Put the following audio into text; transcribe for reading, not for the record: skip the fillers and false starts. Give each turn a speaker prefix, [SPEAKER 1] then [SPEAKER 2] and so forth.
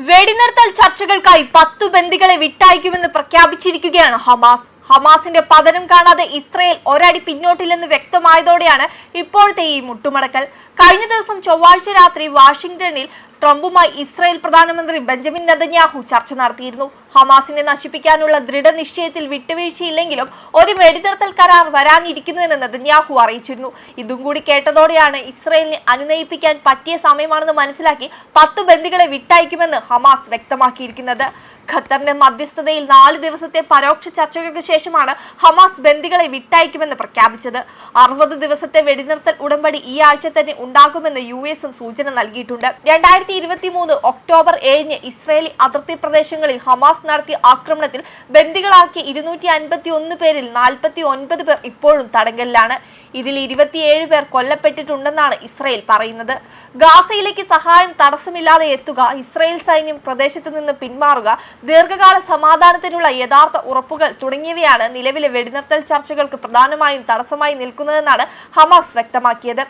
[SPEAKER 1] വെടിനിർത്തൽ ചർച്ചകൾക്കായി 10 ബന്ദികളെ വിട്ടയക്കുമെന്ന് പ്രഖ്യാപിച്ചിരിക്കുകയാണ് ഹമാസ്. ഹമാസിന്റെ പതനം കാണാതെ ഇസ്രയേൽ ഒരടി പിന്നോട്ടില്ലെന്ന് വ്യക്തമായതോടെയാണ് ഇപ്പോഴത്തെ ഈ മുട്ടുമടക്കൽ. കഴിഞ്ഞ ദിവസം ചൊവ്വാഴ്ച രാത്രി വാഷിംഗ്ടണിൽ ട്രംപുമായി ഇസ്രയേൽ പ്രധാനമന്ത്രി ബെഞ്ചമിൻ നെതന്യാഹു ചർച്ച നടത്തിയിരുന്നു. ഹമാസിനെ നശിപ്പിക്കാനുള്ള ദൃഢനിശ്ചയത്തിൽ വിട്ടുവീഴ്ചയില്ലെങ്കിലും ഒരു വെടിനിർത്തൽ കരാർ വരാനിരിക്കുന്നുവെന്ന് നെതന്യാഹു അറിയിച്ചിരുന്നു. ഇതും കൂടി കേട്ടതോടെയാണ് ഇസ്രയേലിനെ അനുനയിപ്പിക്കാൻ പറ്റിയ സമയമാണെന്ന് മനസ്സിലാക്കി 10 ബന്ദികളെ വിട്ടയക്കുമെന്ന് ഹമാസ് വ്യക്തമാക്കിയിരിക്കുന്നത്. ഖത്തറിന്റെ മധ്യസ്ഥതയിൽ 4 ദിവസത്തെ പരോക്ഷ ചർച്ചകൾക്ക് ശേഷമാണ് ഹമാസ് ബന്ദികളെ വിട്ടയക്കുമെന്ന് പ്രഖ്യാപിച്ചത്. 60 ദിവസത്തെ വെടിനിർത്തൽ ഉടമ്പടി ഈ ആഴ്ച തന്നെ ഉണ്ടാകുമെന്ന് US സൂചന നൽകിയിട്ടുണ്ട്. 2023 ഒക്ടോബർ 7 ഇസ്രയേലി അതിർത്തി പ്രദേശങ്ങളിൽ ഹമാസ് നടത്തിയ ആക്രമണത്തിൽ ബന്ദികളാക്കിയ 251 പേരിൽ 49 പേർ ഇപ്പോഴും തടങ്കലിലാണ്. ഇതിൽ 27 പേർ കൊല്ലപ്പെട്ടിട്ടുണ്ടെന്നാണ് ഇസ്രയേൽ പറയുന്നത്. ഗാസയിലേക്ക് സഹായം തടസ്സമില്ലാതെ എത്തുക, ഇസ്രയേൽ സൈന്യം പ്രദേശത്ത് നിന്ന് പിന്മാറുക, ദീർഘകാല സമാധാനത്തിനുള്ള യഥാർത്ഥ ഉറപ്പുകൾ തുടങ്ങിയവയാണ് നിലവിലെ വെടിനിർത്തൽ ചർച്ചകൾക്ക് പ്രധാനമായും തടസ്സമായി നിൽക്കുന്നതെന്നാണ് ഹമാസ് വ്യക്തമാക്കിയത്.